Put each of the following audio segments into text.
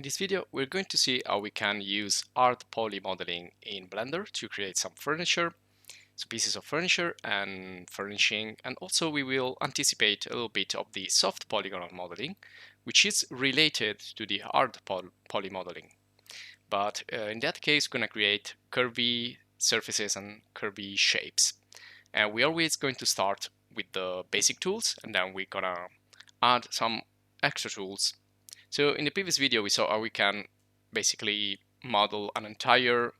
In this video, we're going to see how we can use hard poly modeling in Blender to create some furniture, so pieces of furniture and furnishing, and also we will anticipate a little bit of the soft polygonal modeling, which is related to the hard poly modeling. But in that case, we're going to create curvy surfaces and curvy shapes. And we're always going to start with the basic tools, and then we're gonna add some extra tools. So in the previous video, we saw how we can basically model an entire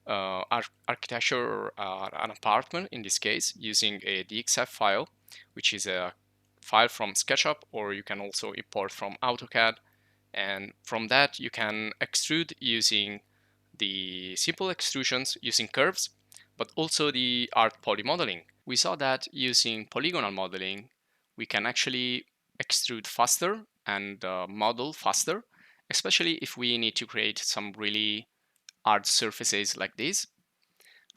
architecture or an apartment in this case using a DXF file, which is a file from SketchUp, or you can also import from AutoCAD. And from that, you can extrude using the simple extrusions using curves, but also the hard poly modeling. We saw that using polygonal modeling, we can actually extrude faster and model faster, especially if we need to create some really hard surfaces like this.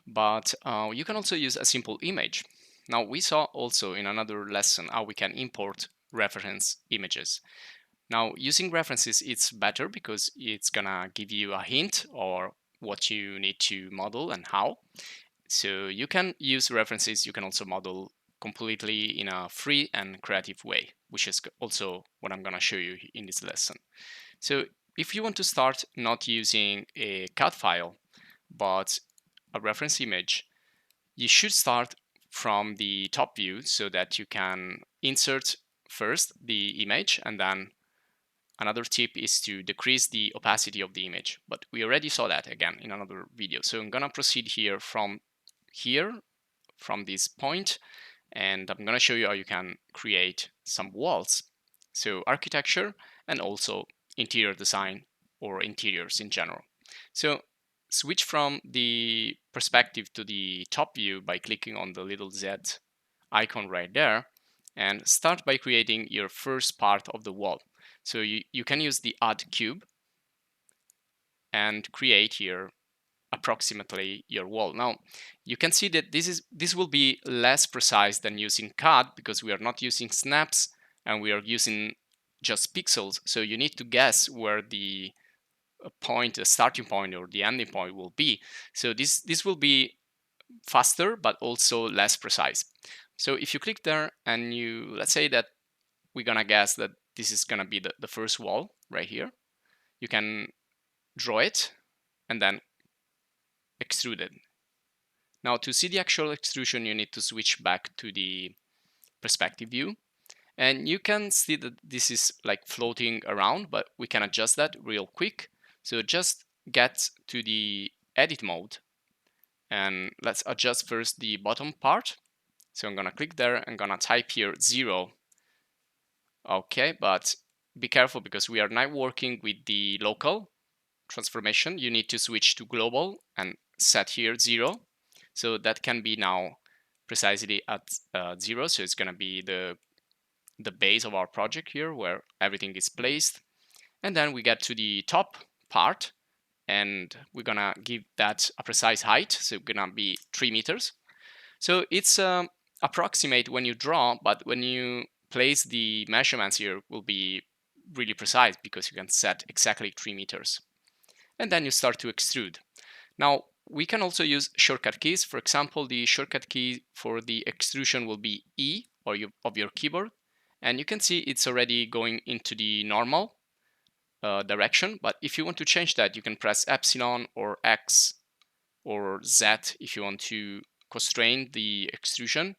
But you can also use a simple image. Now, we saw also in another lesson how we can import reference images. Now, using references, it's better because it's gonna give you a hint or what you need to model and how. So you can use references, you can also model completely in a free and creative way, which is also what I'm gonna show you in this lesson. So if you want to start not using a CAD file, but a reference image, you should start from the top view so that you can insert first the image, and then another tip is to decrease the opacity of the image, but we already saw that again in another video. So I'm gonna proceed here, from this point, and I'm gonna show you how you can create some walls. So architecture and also interior design or interiors in general. So switch from the perspective to the top view by clicking on the little Z icon right there, and start by creating your first part of the wall. So you can use the add cube and create here approximately your wall. Now you can see that this will be less precise than using CAD because we are not using snaps and we are using just pixels. So you need to guess where the point, the starting point or the ending point will be. So this will be faster but also less precise. So if you click there and let's say that we're gonna guess that this is gonna be the first wall right here, you can draw it and then extrude it. Now to see the actual extrusion, you need to switch back to the perspective view, and you can see that this is like floating around, but we can adjust that real quick. So just get to the edit mode and let's adjust first the bottom part. So I'm gonna click there and gonna type here 0. Okay, but be careful because we are now working with the local transformation. You need to switch to global and set here 0. So that can be now precisely at 0. So it's gonna be the base of our project here where everything is placed. And then we get to the top part and we're gonna give that a precise height. So it's gonna be 3 meters. So it's approximate when you draw, but when you place the measurements here will be really precise because you can set exactly 3 meters. And then you start to extrude. Now we can also use shortcut keys. For example, the shortcut key for the extrusion will be E of your keyboard. And you can see it's already going into the normal direction. But if you want to change that, you can press Epsilon or X or Z if you want to constrain the extrusion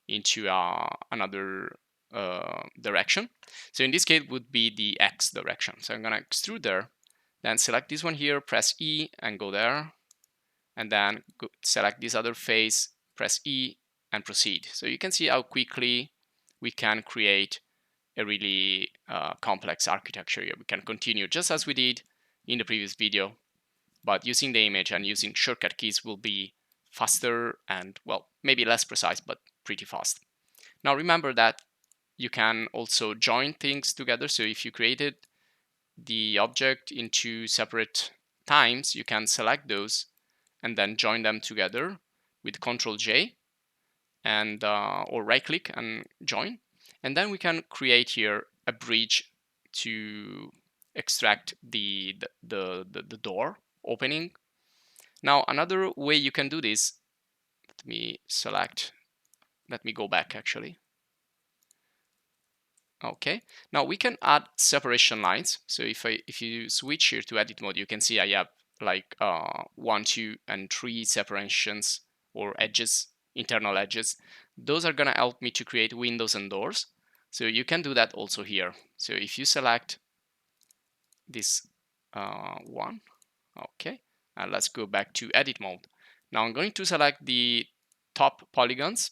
into another direction. So in this case, it would be the X direction. So I'm gonna extrude there, then select this one here, press E and go there, and then select this other face, press E and proceed. So you can see how quickly we can create a really complex architecture here. We can continue just as we did in the previous video, but using the image and using shortcut keys will be faster and, well, maybe less precise, but pretty fast. Now remember that you can also join things together. So if you created the object into separate times, you can select those and then join them together with Ctrl J and or right click and join. And then we can create here a bridge to extract the door opening. Now another way you can do this, let me go back actually. Okay, now we can add separation lines. So if you switch here to edit mode, you can see I have like 1, 2, and 3 separations or edges, internal edges. Those are gonna help me to create windows and doors. So you can do that also here. So if you select this one, okay, and let's go back to edit mode. Now I'm going to select the top polygons.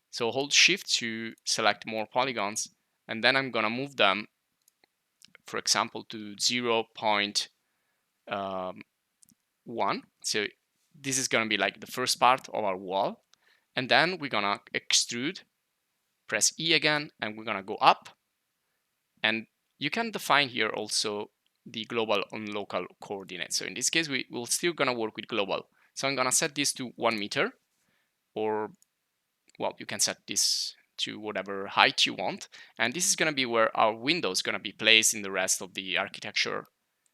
So hold shift to select more polygons, and then I'm gonna move them, for example, to 0.1. So this is gonna be like the first part of our wall. And then we're gonna extrude, press E again, and we're gonna go up. And you can define here also the global and local coordinates. So in this case, we're still gonna work with global. So I'm gonna set this to 1 meter, or well, you can set this to whatever height you want. And this is gonna be where our window is gonna be placed in the rest of the architecture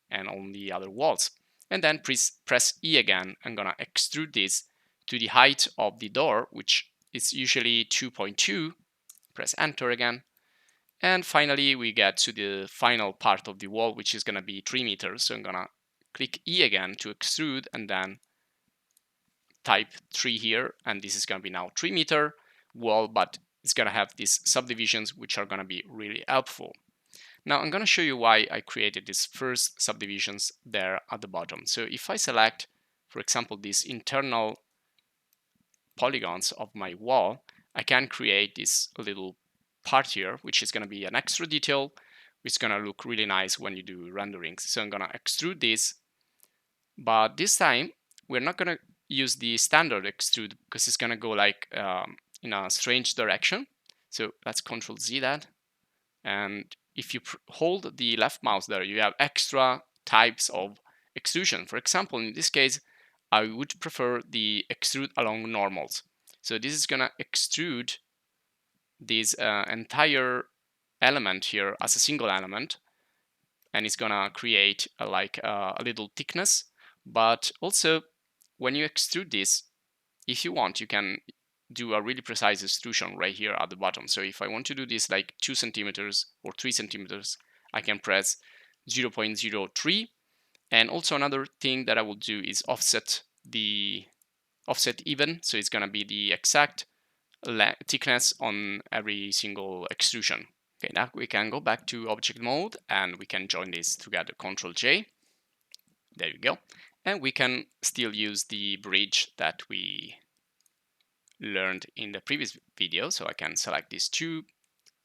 and on the other walls. And then press E again. I'm gonna extrude this to the height of the door, which is usually 2.2. Press enter again. And finally, we get to the final part of the wall, which is gonna be 3 meters. So I'm gonna click E again to extrude and then type 3 here. And this is gonna be now 3 meter wall, but it's gonna have these subdivisions, which are gonna be really helpful. Now I'm gonna show you why I created these first subdivisions there at the bottom. So if I select, for example, these internal polygons of my wall, I can create this little part here, which is gonna be an extra detail, which is gonna look really nice when you do renderings. So I'm gonna extrude this, but this time we're not gonna use the standard extrude because it's gonna go like in a strange direction. So let's Control Z that. And if you hold the left mouse there, you have extra types of extrusion. For example, in this case, I would prefer the extrude along normals. So this is gonna extrude this entire element here as a single element, and it's gonna create a little thickness. But also, when you extrude this, if you want, you can do a really precise extrusion right here at the bottom. So if I want to do this like 2 centimeters or 3 centimeters, I can press 0.03. And also another thing that I will do is offset even. So it's gonna be the exact thickness on every single extrusion. Okay, now we can go back to object mode and we can join this together. Control J. There you go. And we can still use the bridge that we learned in the previous video. So I can select these 2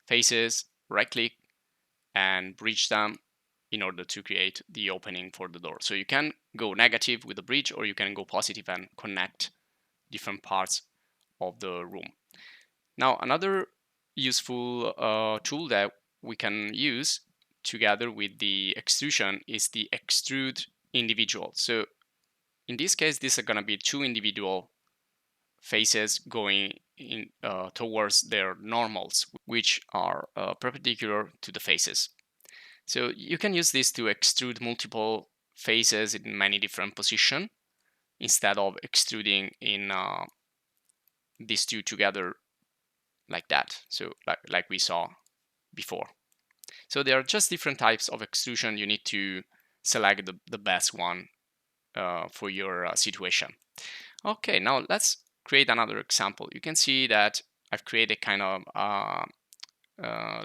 faces, right click, and bridge them in order to create the opening for the door. So you can go negative with the bridge, or you can go positive and connect different parts of the room. Now, another useful tool that we can use together with the extrusion is the extrude individual. So in this case, these are going to be 2 individual faces going in towards their normals, which are perpendicular to the faces. So you can use this to extrude multiple faces in many different positions instead of extruding in these 2 together like that. So like we saw before. So there are just different types of extrusion. You need to select the best one for your situation. Okay, now let's create another example. You can see that I've created kind of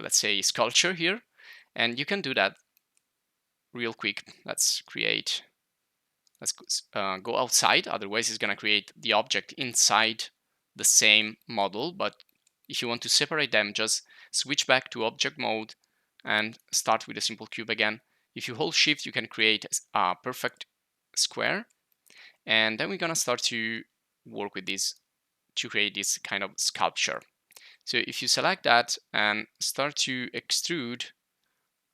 let's say sculpture here, and you can do that real quick. Let's go outside, otherwise it's gonna create the object inside the same model. But if you want to separate them, just switch back to object mode and start with a simple cube again. If you hold shift, you can create a perfect square, and then we're gonna start to work with this to create this kind of sculpture. So if you select that and start to extrude,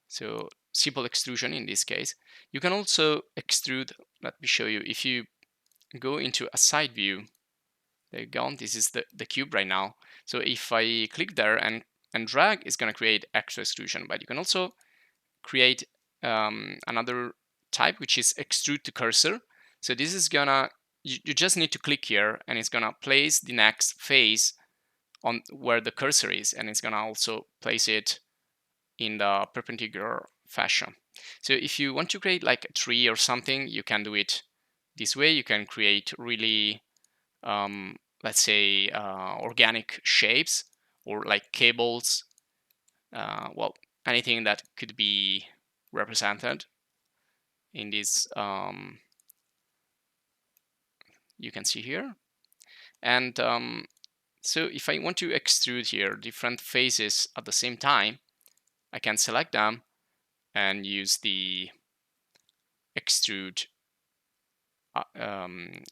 so simple extrusion in this case, you can also extrude. Let me show you. If you go into a side view, there you go, this is the cube right now. So if I click there and drag, it's going to create extra extrusion. But you can also create another type, which is extrude to cursor. So this is gonna, you just need to click here and it's gonna place the next face on where the cursor is, and it's gonna also place it in the perpendicular fashion. So if you want to create like a tree or something, you can do it this way. You can create really, let's say, organic shapes or like cables, well, anything that could be represented in this, you can see here. And so if I want to extrude here different faces at the same time, I can select them and use the extrude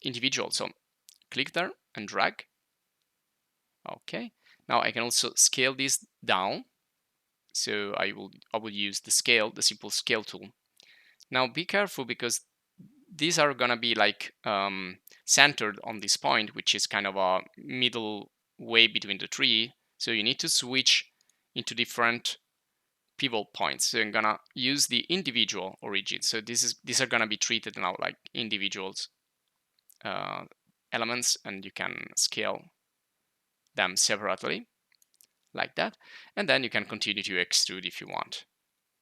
individual. So click there and drag. Okay. Now I can also scale this down. So I will use the scale, the simple scale tool. Now be careful because these are gonna be like centered on this point, which is kind of a middle way between the tree. So you need to switch into different pivot points. So I'm gonna use the individual origin. So these are gonna be treated now like individuals elements, and you can scale them separately like that. And then you can continue to extrude if you want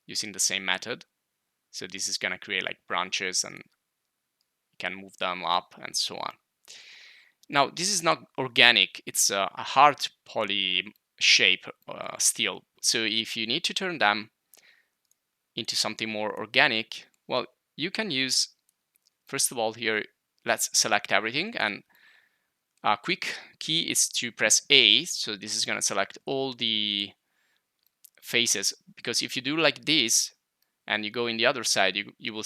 using the same method. So this is gonna create like branches and you can move them up and so on. Now this is not organic, it's a hard poly shape still. So if you need to turn them into something more organic, well, you can use, first of all here, let's select everything, and a quick key is to press A. So this is going to select all the faces, because if you do like this and you go in the other side, you will